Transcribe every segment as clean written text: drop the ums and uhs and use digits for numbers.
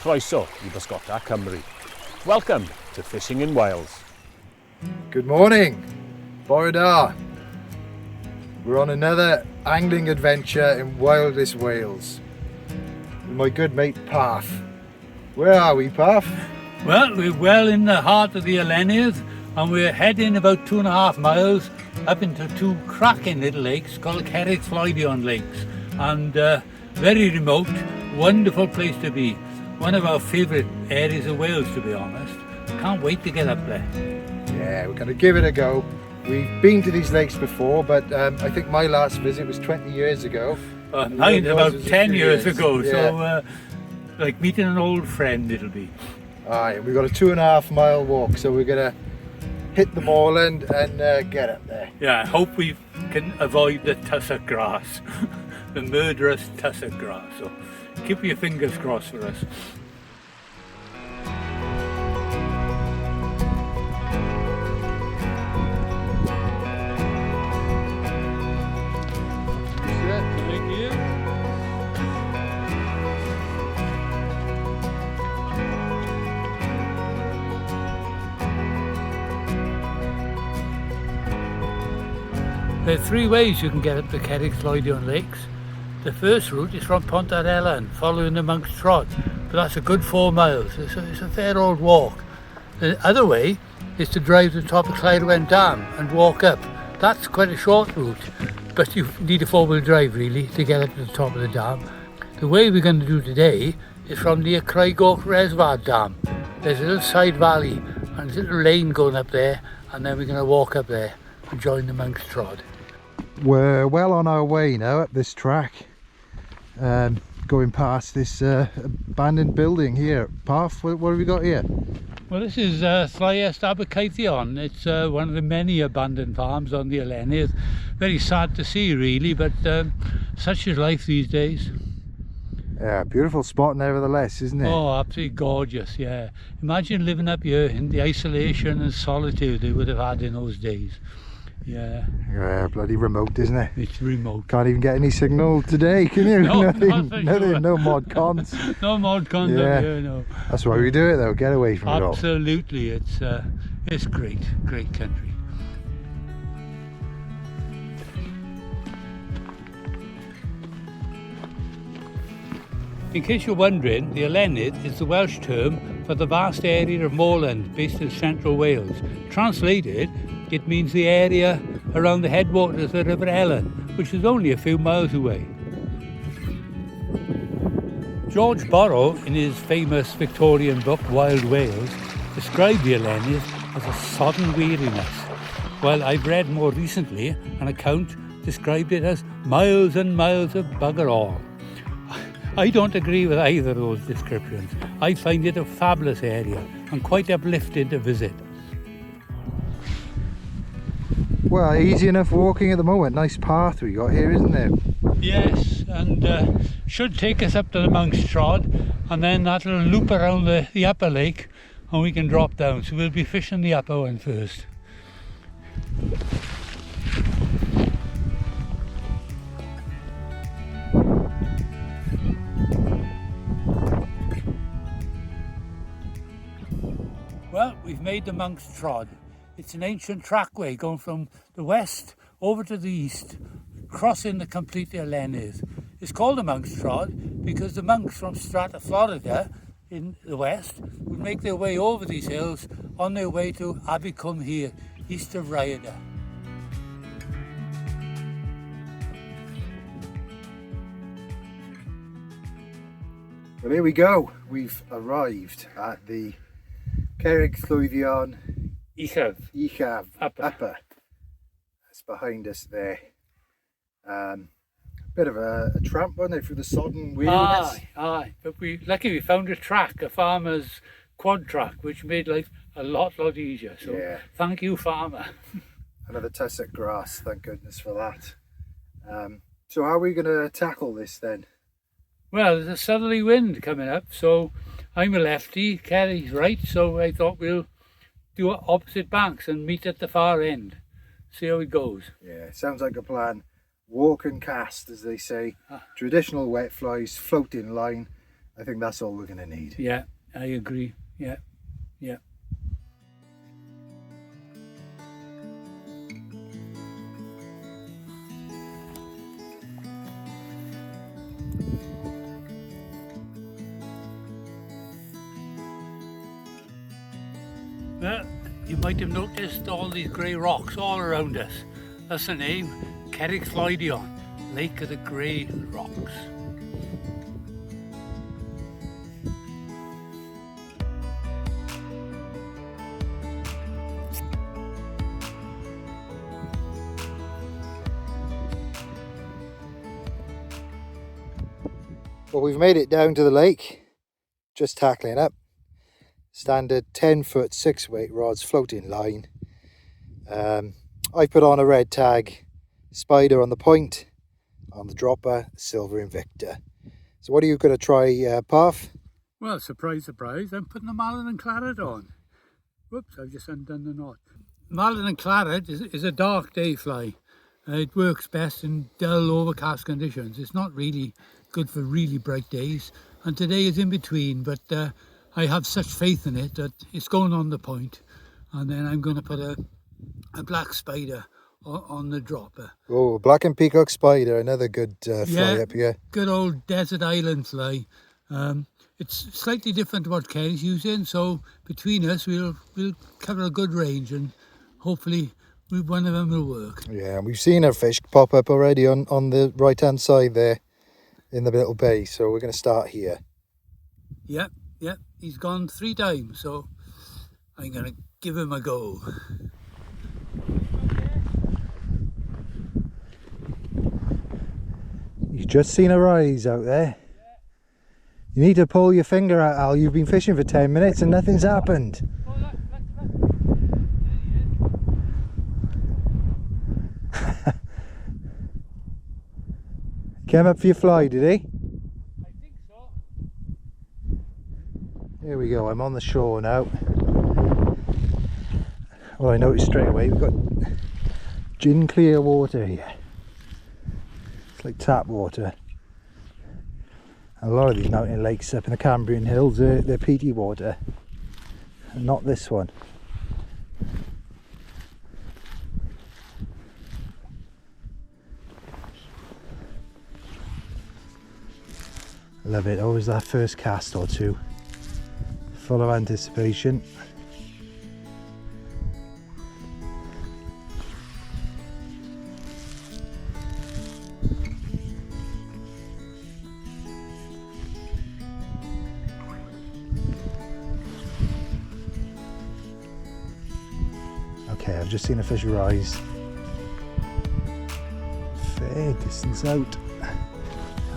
Croeso I Bysgota Cymru. Welcome to Fishing in Wales. Good morning, bore da. We're on another angling adventure in wildest Wales with my good mate Parf. Where are we, Parf? Well, we're well in the heart of the Elenydd, and we're heading about 2.5 miles up into two cracking little lakes called Cerrigllwydion lakes, and very remote, wonderful place to be. One of our favourite areas of Wales, to be honest. Can't wait to get up there. Yeah, we're going to give it a go. We've been to these lakes before, but I think my last visit was 20 years ago. Mine about 10 years ago, yeah. So like meeting an old friend it'll be. Aye, we've got a 2.5 mile walk, so we're going to hit the moorland and get up there. Yeah, I hope we can avoid the tussock grass, the murderous tussock grass. So keep your fingers crossed for us. There are 3 ways you can get up to Cerrigllwydion lakes. The first route is from Pont ar Elan, following the Monk's Trot, but that's a good 4 miles. It's a fair old walk. The other way is to drive to the top of Cerrigllwydion Dam and walk up. That's quite a short route, but you need a 4-wheel drive really to get up to the top of the dam. The way we're going to do today is from near Cerrigllwydion Reservoir Dam. There's a little side valley and there's a little lane going up there, and then we're going to walk up there and join the Monk's Trot. We're well on our way now up this track, going past this abandoned building here. Parf, what have we got here? Well, this is Cerrigllwydion. It's one of the many abandoned farms on the Elenydd. Very sad to see really, but such is life these days. Yeah, beautiful spot nevertheless, isn't it? Oh, absolutely gorgeous, yeah. Imagine living up here in the isolation and solitude they would have had in those days. Yeah. Yeah, bloody remote, isn't it? It's remote. Can't even get any signal today, can you? No, nothing, not nothing, sure. no mod cons. No mod cons up here, no. That's why we do it though, get away from it all. Absolutely, it's great country. In case you're wondering, the Elenydd is the Welsh term for the vast area of moorland based in central Wales. Translated, it means the area around the headwaters of the River Elan, which is only a few miles away. George Borrow, in his famous Victorian book Wild Wales, described the Elenydd as a sodden weariness, while I've read more recently an account described it as miles and miles of bugger all. I don't agree with either of those descriptions. I find it a fabulous area and quite uplifting to visit. Well, easy enough walking at the moment. Nice path we got here, isn't it? Yes, and should take us up to the Monk's Trot, and then that'll loop around the upper lake and we can drop down. So we'll be fishing the upper one first. Well, we've made the Monk's Trot. It's an ancient trackway going from the west over to the east, crossing the complete Elenydd. It's called the Monk's Trot because the monks from Strata, Florida, in the west, would make their way over these hills on their way to Abicum here, east of Rhyadr. Well, here we go. We've arrived at the Cerrigllwydion Uchaf Upper. That's behind us there. Bit of a tramp, wasn't it, through the sodden weariness? Aye. But luckily we found a track, a farmer's quad track, which made life a lot easier. So yeah. Thank you, farmer. Another tussock grass, thank goodness for that. So how are we going to tackle this then? Well, there's a southerly wind coming up, so I'm a lefty, Ceri's right, so I thought we'll do opposite banks and meet at the far end. See how it goes. Yeah, sounds like a plan. Walk and cast, as they say. Traditional wet flies, floating line, I think that's all we're going to need. Yeah, I agree. Yeah, yeah. Well, you might have noticed all these grey rocks all around us. That's the name, Cerrigllwydion, Lake of the Grey Rocks. Well, we've made it down to the lake, just tackling up. Standard 10-foot 6-weight rods, floating line. I put on a red tag spider on the point, on the dropper, silver Invicta. So what are you going to try, Parf? Well, surprise, surprise, I'm putting a Malin and Claret on. Whoops, I've just undone the knot. Malin and Claret is a dark day fly. It works best in dull, overcast conditions. It's not really good for really bright days, and today is in between, but I have such faith in it that it's going on the point, and then I'm going to put a black spider on the dropper. Oh, black and peacock spider, another good fly up here. Good old desert island fly. It's slightly different to what Ceri's using, so between us we'll cover a good range, and hopefully one of them will work. Yeah, and we've seen our fish pop up already on the right hand side there in the little bay, so we're going to start here. Yep, he's gone 3 times, so I'm going to give him a go. You've just seen a rise out there. You need to pull your finger out, Al. You've been fishing for 10 minutes and nothing's happened. Oh, look. Came up for your fly, did he? I think so. Here we go, I'm on the shore now. Well, I noticed straight away we've got gin clear water here. It's like tap water. A lot of these mountain lakes up in the Cambrian Hills, they're peaty water, and not this one. Love it, always that first cast or two, full of anticipation. Okay, I've just seen a fish rise. Fair distance out.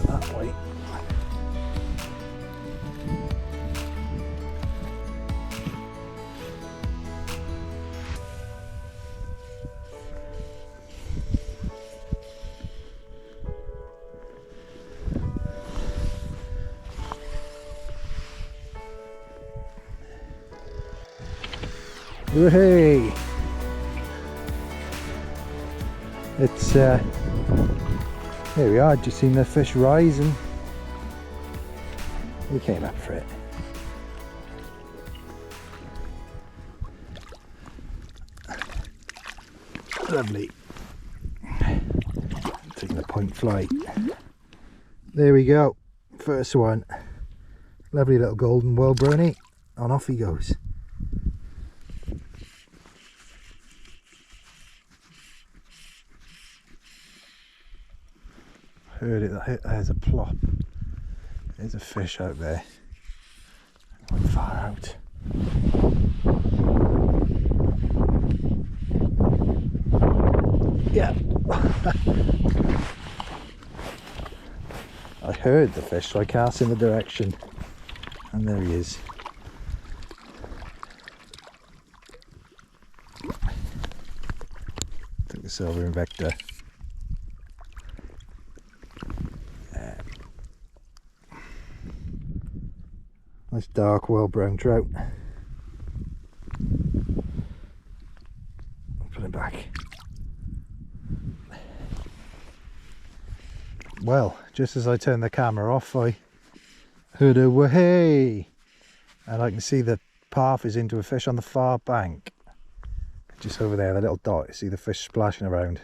That way. Woohoo! It's here we are, just seen the fish rise and we came up for it. Lovely. Taking the point fly. There we go. First one. Lovely little golden well brony. On off he goes. Heard it, there's a plop. There's a fish out there. Quite far out. Yeah. I heard the fish, so I cast in the direction. And there he is. Took the silver Invicta. Nice dark, well brown trout. Put it back. Well, just as I turned the camera off, I Put away. And I can see the Parf is into a fish on the far bank. Just over there, the little dot, you see the fish splashing around.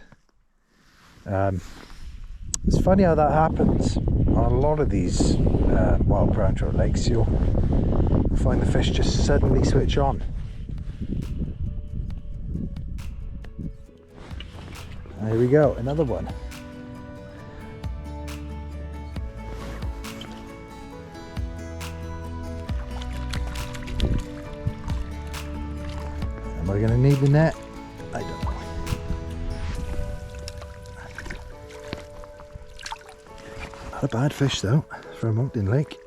It's funny how that happens. On a lot of these wild brown trout lakes, you'll find the fish just suddenly switch on. There we go, another one. Am I going to need the net? I don't know. Not a bad fish though, for a mountain lake.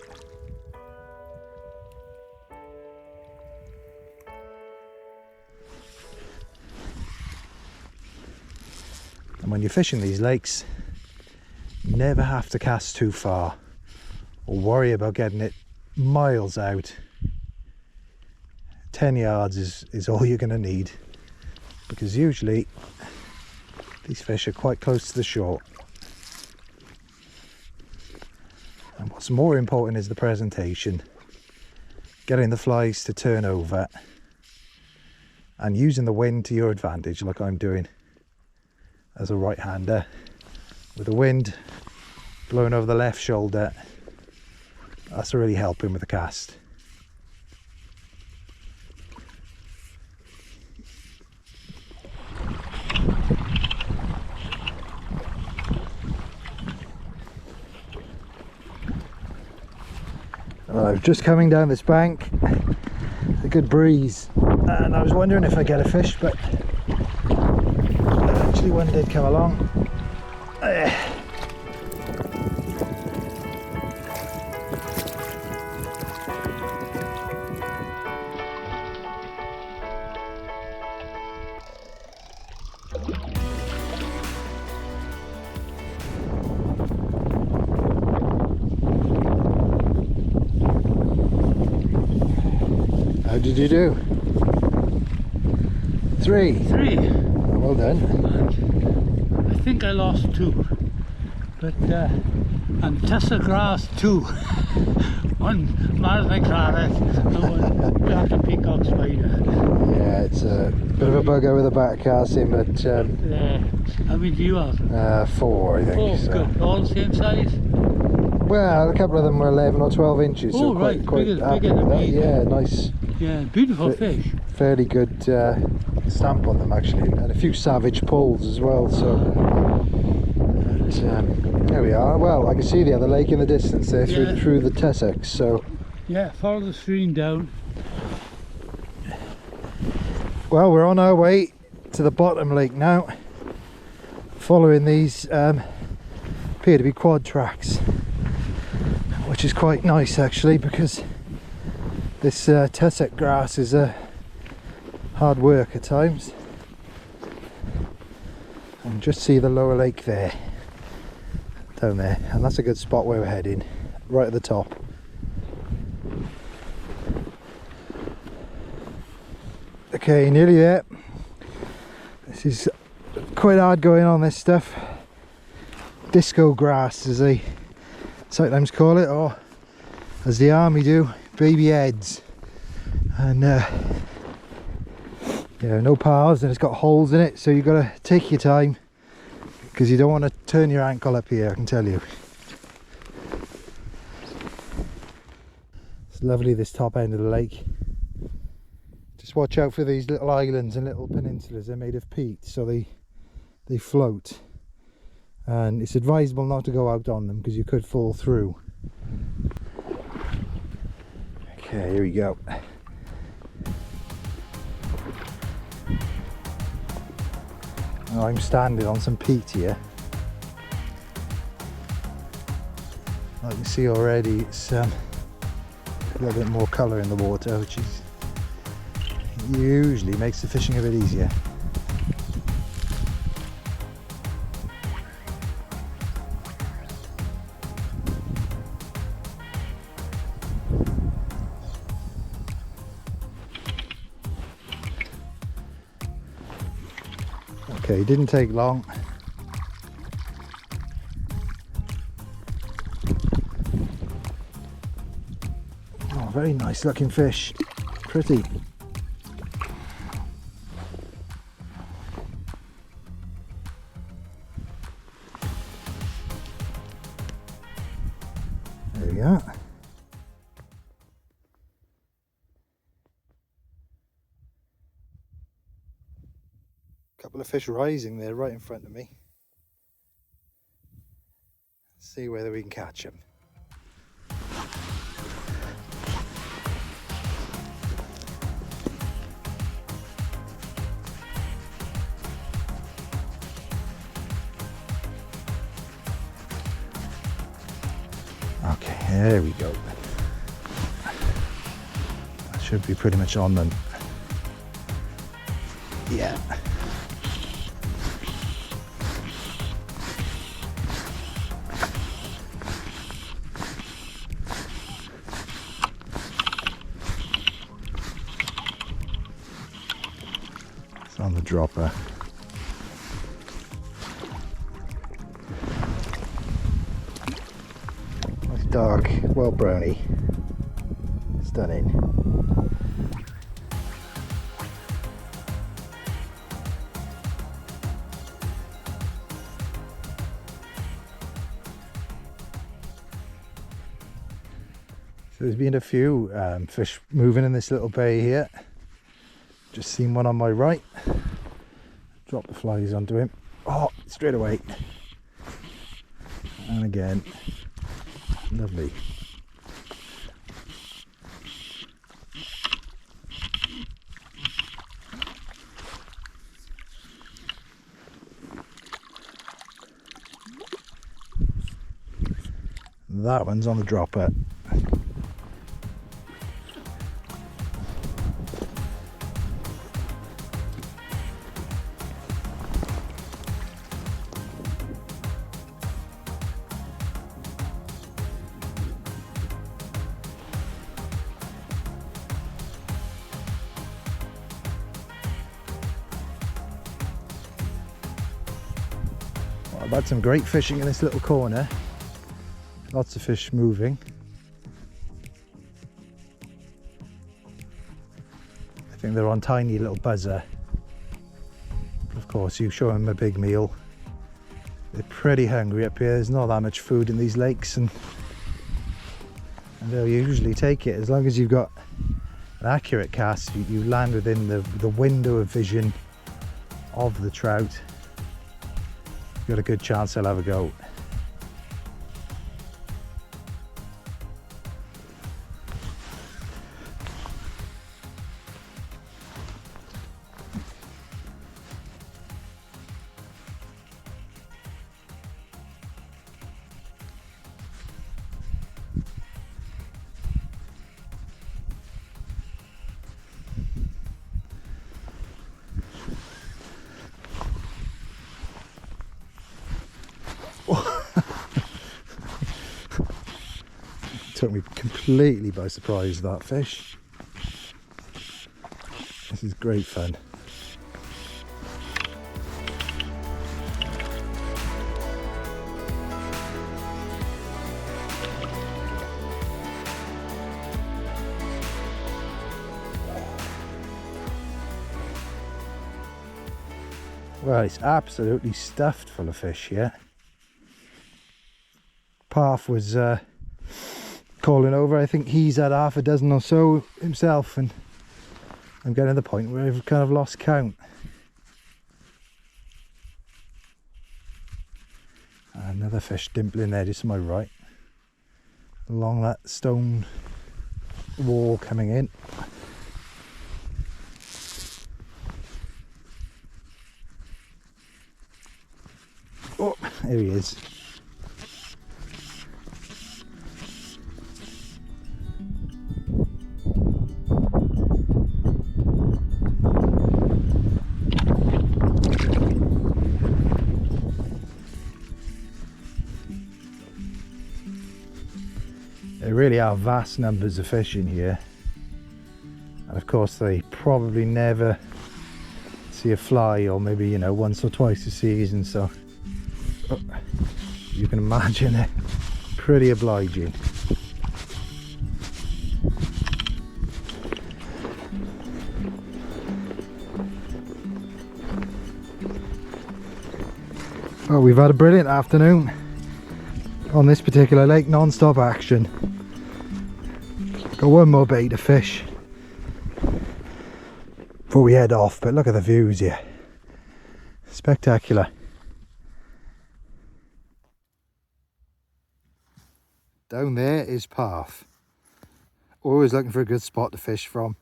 And when you're fishing these lakes, you never have to cast too far or worry about getting it miles out. 10 yards is all you're going to need, because usually these fish are quite close to the shore. And what's more important is the presentation, getting the flies to turn over and using the wind to your advantage, like I'm doing as a right-hander, with the wind blowing over the left shoulder. That's really helping with the cast. I'm just coming down this bank, a good breeze, and I was wondering if I'd get a fish, but eventually one did come along. How did you do? Three. Oh, well done. And I think I lost 2, but and Tessa grass 2. One marathon claret and one black and peacock spider. Yeah, it's a bit of a bugger with a back casting, but how many do you have? 4, I think. 4, so. good. All the same size? Well, a couple of them were 11 or 12 inches, so right, quite bigger happy than with that. me. Yeah, nice. Yeah, beautiful fish. Fairly good stamp on them actually, and a few savage pulls as well. So there we are. Well, I can see the other lake in the distance there through the tussocks. So yeah, follow the stream down. well, we're on our way to the bottom lake now, following these appear to be quad tracks, which is quite nice actually, because this tussock grass is hard work at times. And just see the lower lake there, down there, and that's a good spot where we're heading, right at the top. Okay, nearly there. This is quite hard going on, this stuff. Disco grass, as they sometimes call it, or as the army do, baby heads. And yeah, no paths, and it's got holes in it, so you've got to take your time, because you don't want to turn your ankle up here, I can tell you. It's lovely, this top end of the lake. Just watch out for these little islands and little peninsulas. They're made of peat, so they float, and it's advisable not to go out on them because you could fall through. Okay, here we go. Now I'm standing on some peat here. I can see already it's a little bit more colour in the water, which usually makes the fishing a bit easier. Okay, didn't take long. very nice looking fish. Pretty. There we are. Couple of fish rising there right in front of me. See whether we can catch them. Okay, there we go. That should be pretty much on them. Yeah. It's on the dropper. Nice dark, well browny. Stunning. So there's been a few fish moving in this little bay here. Just seen one on my right. Drop the flies onto him. Oh, straight away. And again. Lovely. That one's on the dropper. Well, I've had some great fishing in this little corner. Lots of fish moving. I think they're on tiny little buzzer. Of course, you show them a big meal. They're pretty hungry up here. There's not that much food in these lakes, and they'll usually take it as long as you've got an accurate cast. You land within the window of vision of the trout. You've got a good chance they'll have a go. Took me completely by surprise, that fish. This is great fun. Well, it's absolutely stuffed full of fish here. Parf was calling over. I think he's had half a dozen or so himself, and I'm getting to the point where I've kind of lost count. Another fish dimpling there just to my right, along that stone wall coming in. Oh, there he is. There really are vast numbers of fish in here, and of course they probably never see a fly, or maybe, you know, once or twice a season, so you can imagine it pretty obliging. Well, we've had a brilliant afternoon on this particular lake, non-stop action. Got one more bait to fish before we head off, but look at the views here. Spectacular. Down there is Parf. Always looking for a good spot to fish from.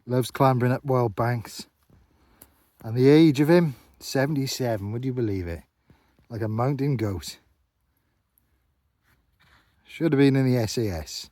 Loves clambering up wild banks. And the age of him, 77, would you believe it? Like a mountain goat. Should have been in the SAS.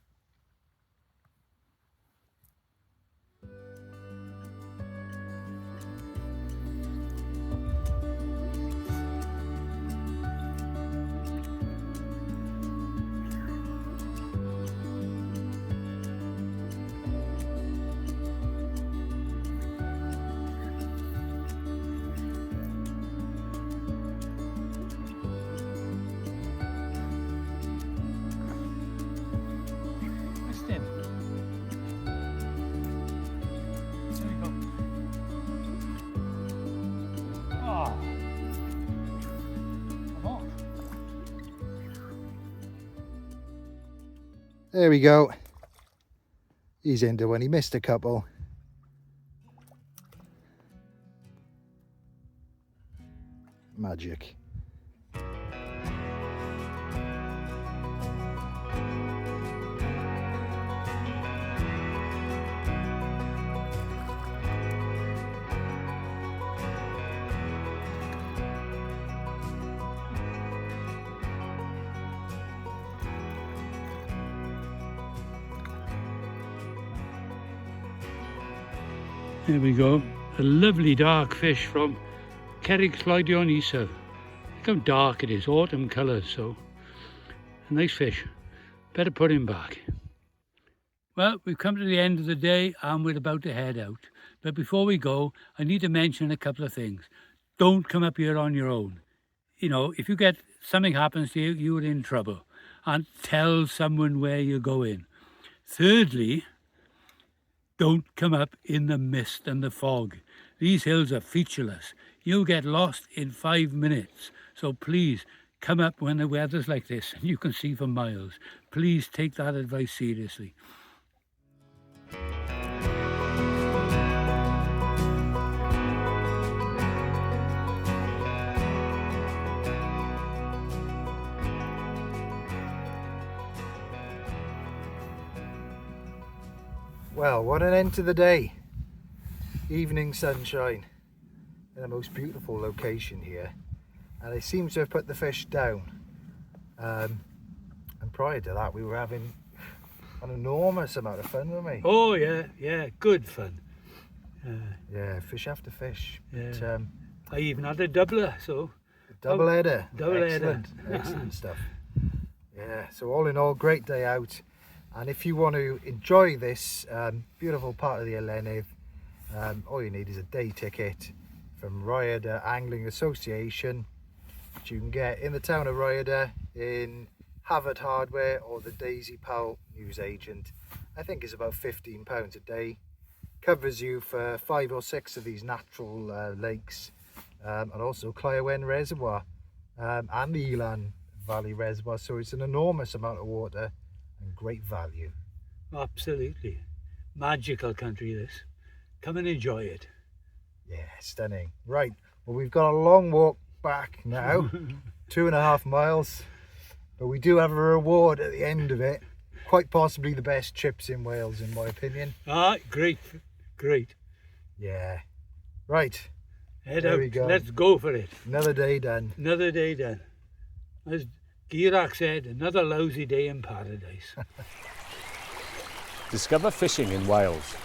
There we go. He's into one. He missed a couple. Magic. There we go, a lovely dark fish from Cerrigllwydion Uchaf. Look how dark it is, autumn colours, so a nice fish. Better put him back. Well, we've come to the end of the day and we're about to head out. But before we go, I need to mention a couple of things. Don't come up here on your own. You know, if you get something happens to you, you're in trouble. And tell someone where you're going. Thirdly, don't come up in the mist and the fog. These hills are featureless. You'll get lost in 5 minutes. So please come up when the weather's like this and you can see for miles. Please take that advice seriously. Well, what an end to the day. Evening sunshine in the most beautiful location here. And they seem to have put the fish down. And prior to that, we were having an enormous amount of fun, weren't we? Oh yeah, good fun. Yeah, fish after fish. Yeah. But, I even had a doubler, so. double header. Double Excellent. header. Excellent stuff. Yeah, so all in all, great day out. And if you want to enjoy this beautiful part of the Elenydd, all you need is a day ticket from Rhyadr Angling Association, which you can get in the town of Rhyadr, in Havard Hardware or the Daisy Powell newsagent. I think it's about £15 a day. Covers you for 5 or 6 of these natural lakes, and also Llyn Reservoir and the Elan Valley Reservoir. So it's an enormous amount of water and great value. Absolutely. Magical country this. Come and enjoy it. Yeah, stunning. Right, well, we've got a long walk back now, 2.5 miles, but we do have a reward at the end of it. Quite possibly the best chips in Wales, in my opinion. Ah, great. Yeah. Right. Head there out. we go. Let's go for it. Another day done. Another day done. As Girak said, another lousy day in paradise. Discover fishing in Wales